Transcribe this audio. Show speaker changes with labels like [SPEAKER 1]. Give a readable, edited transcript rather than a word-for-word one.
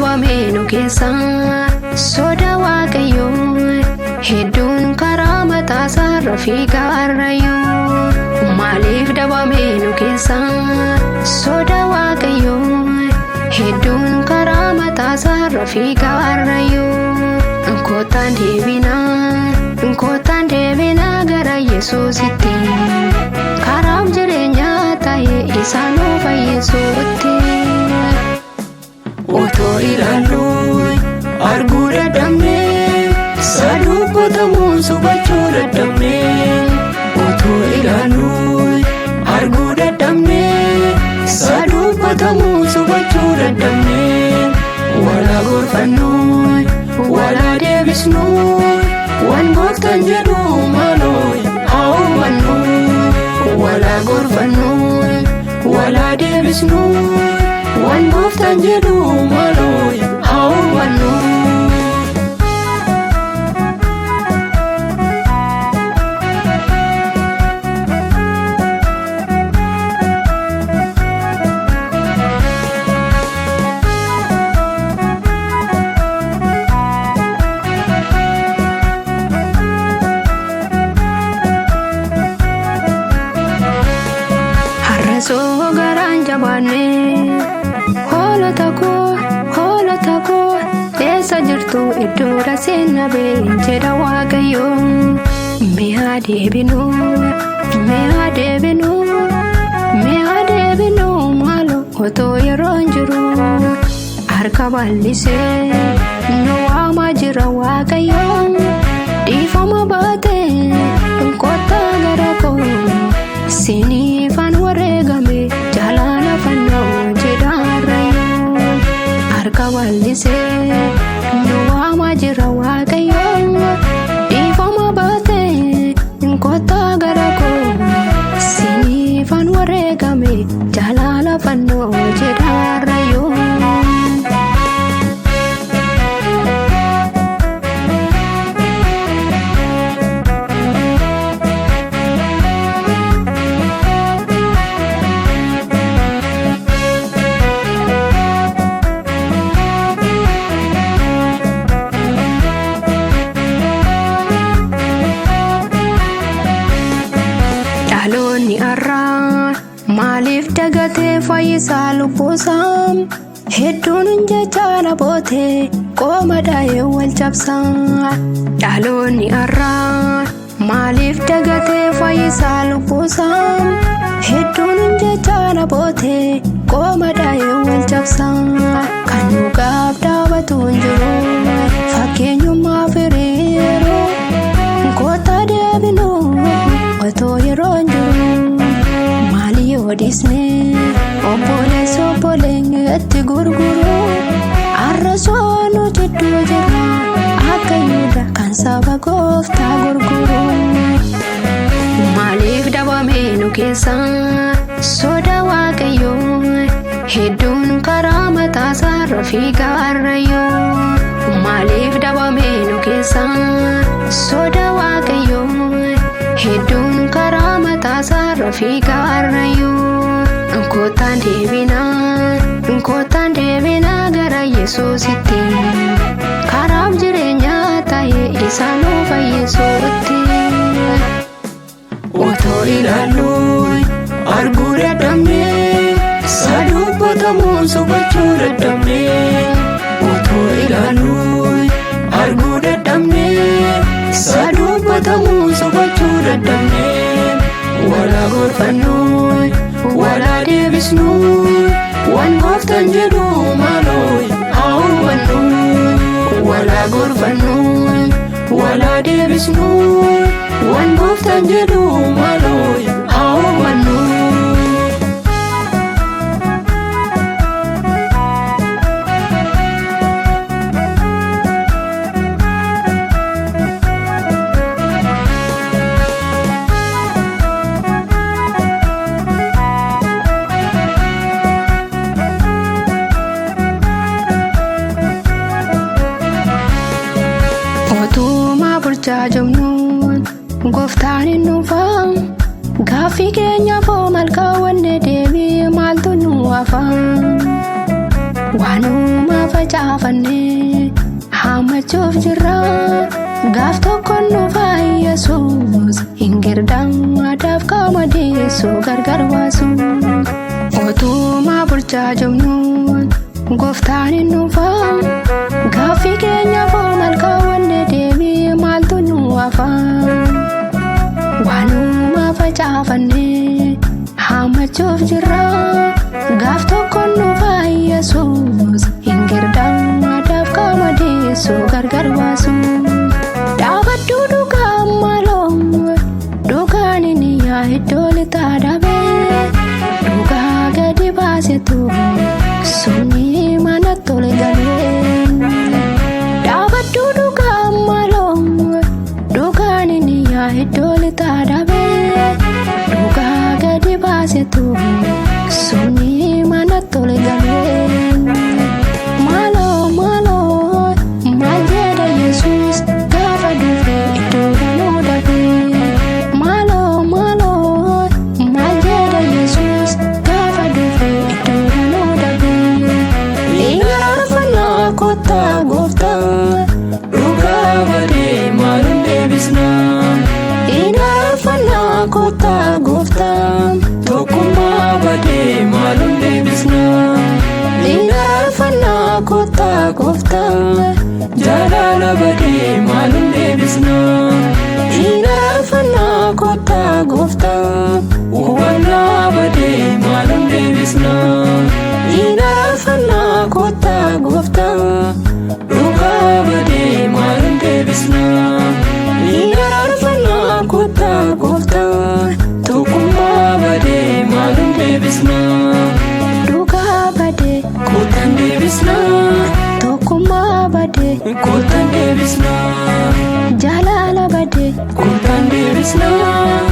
[SPEAKER 1] dhabame nu keessa soda waaqayyoo hedduun karaa mataasaarra fiigaa arrayyuu maaliif dhabame nu keessa soda waaqayyoo hedduun karaa mataasaarra fiigaa arrayyuu nkootaan deebinaa gara Yesuusitti karaaf jireenyaa ta'e isaan nu fayyisuutti otoo ilaaluu arguu dadhabnee saduubbatamuun subachuu dadhabnee otoo ilaaluu arguu dadhabnee saduubbatamuun subachuu dadhabnee walaa gorfannuu walaa deebisnuu waan gooftaan jedhu maaloo haa hubannu walaa gorfannuu walaa deebisnuu waan gooftaan jedhu maaloo haa hubannu. Har'asoo garaan jabaannee hoolota koo eessa jirtu iddoodha seenna been jedha waaqayyoo mee haa deebinuu maaloo otoo yeroon jiru harka bal'isee nu waamaa jira waaqayyoo dhiifama baatee kottaa gara koo siniifan wareegame jaalala fannoo jedha arrayyuu harka bal'isee nu waamaa jira waaqayyoo dhiifama baatee kottaa gara koo siniifan wareegame jaalala fannoo jedha arrayyuu. Dhaloonni har'aa maaliif dagatee fayyisaa lubbuusaa hedduun jecha labootee qooma daa'ee wal cabsaa. Dhaloonni har'aa maaliif dagatee fayyisaa lubbuusaa hedduun jecha labootee qooma daa'ee wal cabsaa. Kan dhugaaf dhaabatu hin jiru fakkeenyummaa firiiruu kottaa deebinuu otoo yeroon jiru maali yoo dhiisnee obboleetti gurguru arrasoo nu jidduu jira akka Yihuudaa kan saba gooftaa gurguru maaliif dhabame nu keessa soda waaqayyoo hedduun karaa mataasaarra fiigaa arrayyuu maaliif dhabame nu keessa soda waaqayyoo hedduun karaa mataasaarra fiigaa arrayyuu nkootaan deebinaa gara Yesuusitti karaaf jireenyaa ta'e isaan nu fayyisuutti otoo ilaaluu arguu dadhabnee saduubbatamuun subachuu dadhabnee otoo ilaaluu arguu dadhabnee saduubbatamuun subachuu dadhabnee walaa gorfannuu walaa deebisnuu waan gooftaan jedhu maaloo haa hubannu walaa gorfannuu walaa deebisnuu waan gooftaan jedhu maaloo haa hubannu. Otuma bulchaa jirnuun gooftaan hin dhufaa gaaffii keenyaaf malkaa wanne deebii maaltu nu hafa waanuma facaafannee haammachuuf jirra gaaf tokko nuuf Yesuus hin girdaadaaf qamadii gargar baasu otuma bulchaa jirnu gooftaan hin dhufa gaaffii keenyaaf malkaawwanne deebii maaltu nu hafa waanuma facaafannee haammachuuf jirra gaaf tokko nuuf Yesuus hin girdaadaaf qamadii gargar baasu dhaabaddu dhugaa maaloo dhugaan inni iddoo lixaa dhaabee dhugaa gadi baasetu sunni mana tole galee dhaabaddu dhugaa maaloo dhugaan inni iddoo lixaa dhaabee dhugaa gadi baasetu sunni mana tole galee maaloo maal jedha Yesuus gaafa dhufe iddoo ganuu dhabee maaloo maal jedha Yesuus gaafa dhufe iddoo ganuu dhabee inaarfannaa kottaa gooftaa dhugaa badee maalun deebisnaa inaarfannaa kottaa gooftaa tokkummaa badee maalun deebisnaa inaarfannaa kottaa gooftaa jaalala badee maalun deebisnaa inaarfannaa kottaa gooftaa hubannaa badee maalun deebisnaa inaarfannaa kottaa gooftaa dhugaa badee maalun deebisnaa inaarfannaa kottaa gooftaa tokkummaa badee maalun deebisnaa dhugaa badee kottaan deebisnaa tokkummaa badee kottaan deebisnaa jaalala badee kottaan deebisnaa